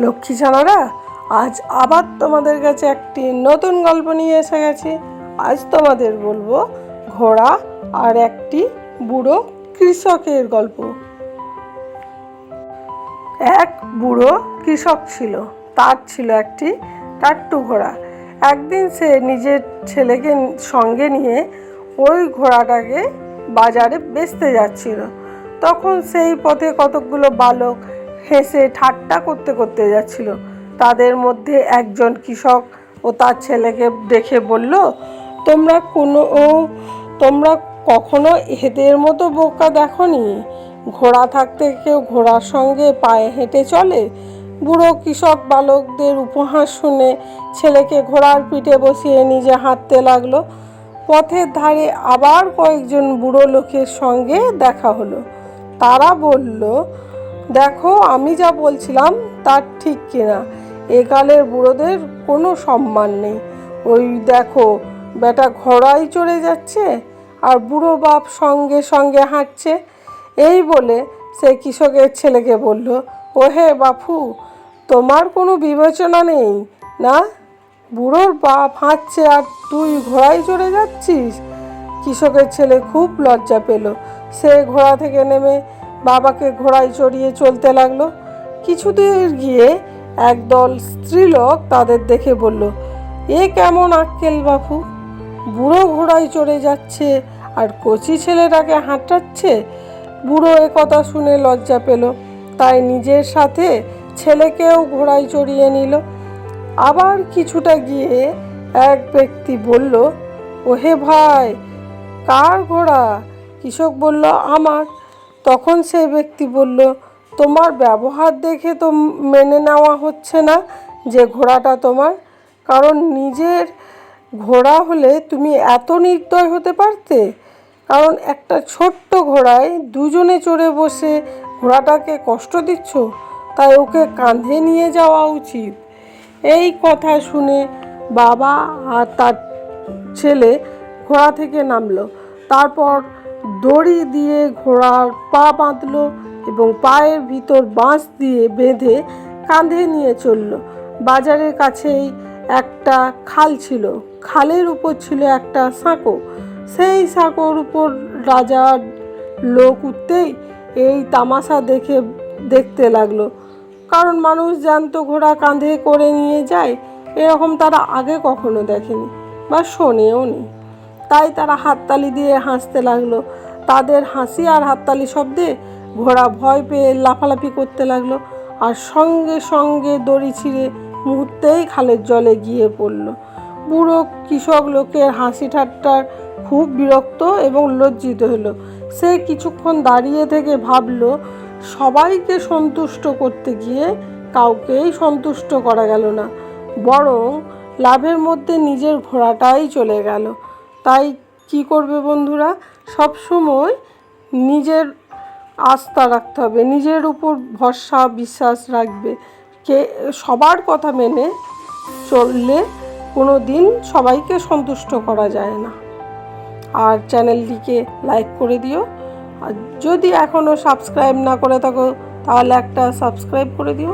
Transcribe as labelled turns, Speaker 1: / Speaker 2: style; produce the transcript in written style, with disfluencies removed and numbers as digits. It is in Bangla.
Speaker 1: লক্ষ্মী ছানারা, আজ আবার তোমাদের কাছে একটি নতুন গল্প নিয়ে এসে গেছি। আজ তোমাদের বলবো ঘোড়া আর একটি বুড়ো কৃষকের গল্প। এক বুড়ো কৃষক ছিল, তার ছিল একটি টাট্টু ঘোড়া। একদিন সে নিজের ছেলেকে সঙ্গে নিয়ে ওই ঘোড়াটাকে বাজারে বেচতে যাচ্ছিল। তখন সেই পথে কতকগুলো বালক হেসে ঠাট্টা করতে করতে যাচ্ছিল। তাদের মধ্যে একজন কৃষক ও তার ছেলেকে দেখে বলল, তোমরা কখনো এদের মতো বোকা দেখোনি? ঘোড়া থাকতে কেউ ঘোড়ার সঙ্গে পায়ে হেঁটে চলে? বুড়ো কৃষক বালকদের উপহাস শুনে ছেলেকে ঘোড়ার পিঠে বসিয়ে নিজে হাঁটতে লাগলো। পথের ধারে আবার কয়েকজন বুড়ো লোকের সঙ্গে দেখা হলো। তারা বলল, দেখো, আমি যা বলছিলাম তার ঠিক কিনা। একালের বুড়োদের কোনো সম্মান নেই। ওই দেখো, বেটা ঘোড়ায় চড়ে যাচ্ছে আর বুড়ো বাপ সঙ্গে সঙ্গে হাঁটছে। এই বলে সে কৃষকের ছেলেকে বলল, ওহে বাপু, তোমার কোনো বিবেচনা নেই না? বুড়োর বাপ হাঁটছে আর তুই ঘোড়ায় চড়ে যাচ্ছিস। কৃষকের ছেলে খুব লজ্জা পেল। সে ঘোড়া থেকে নেমে বাবাকে ঘোড়ায় চড়িয়ে চলতে লাগলো। কিছুদূর গিয়ে একদল স্ত্রীলোক তাদের দেখে বলল, এ কেমন আক্কেল বাপু, বুড়ো ঘোড়ায় চড়ে যাচ্ছে আর কচি ছেলেটাকে হাঁটাচ্ছে। বুড়ো এ কথা শুনে লজ্জা পেল, তাই নিজের সাথে ছেলেকেও ঘোড়ায় চড়িয়ে নিল। আবার কিছুটা গিয়ে এক ব্যক্তি বলল, ওহে ভাই, কার ঘোড়া? কৃষক বলল, আমার। তখন সেই ব্যক্তি বলল, তোমার ব্যবহার দেখে তো মেনে নেওয়া হচ্ছে না যে ঘোড়াটা তোমার। কারণ নিজের ঘোড়া হলে তুমি এত নির্দয় হতে পারতে? কারণ একটা ছোট্ট ঘোড়ায় দুজনে চড়ে বসে ঘোড়াটাকে কষ্ট দিচ্ছ, তাই ওকে কাঁধে নিয়ে যাওয়া উচিত। এই কথা শুনে বাবা আর তার ছেলে ঘোড়া থেকে নামলো। তারপর দড়ি দিয়ে ঘোড়ার পা বাঁধলো এবং পায়ের ভিতর বাঁশ দিয়ে বেঁধে কাঁধে নিয়ে চলল। বাজারের কাছেই একটা খাল ছিল। খালের উপর ছিল একটা সাঁকো। সেই সাঁকোর উপর রাজার লোক উঠতেই এই তামাশা দেখতে লাগলো। কারণ মানুষ জানতো ঘোড়া কাঁধে করে নিয়ে যায়, এরকম তারা আগে কখনো দেখেনি বা শোনেও নি। তাই তারা হাততালি দিয়ে হাসতে লাগলো। তাদের হাসি আর হাততালি শব্দে ঘোড়া ভয় পেয়ে লাফালাফি করতে লাগলো আর সঙ্গে সঙ্গে দড়ি ছিঁড়ে মুহূর্তেই খালের জলে গিয়ে পড়ল। বুড়ো কৃষক লোকের হাসি ঠাট্টার খুব বিরক্ত এবং লজ্জিত হলো। সে কিছুক্ষণ দাঁড়িয়ে থেকে ভাবল, সবাইকে সন্তুষ্ট করতে গিয়ে কাউকেই সন্তুষ্ট করা গেল না, বরং লাভের মধ্যে নিজের ঘোড়াটাই চলে গেল। তাই কি করবে বন্ধুরা, সবসময় নিজের আস্থা রাখতে হবে, নিজের উপর ভরসা বিশ্বাস রাখবে। সবার কথা মেনে চললে কোনো দিন সবাইকে সন্তুষ্ট করা যায় না। আর চ্যানেলটিকে লাইক করে দিও, আর যদি এখনও সাবস্ক্রাইব না করে থাকো তাহলে একটা সাবস্ক্রাইব করে দিও।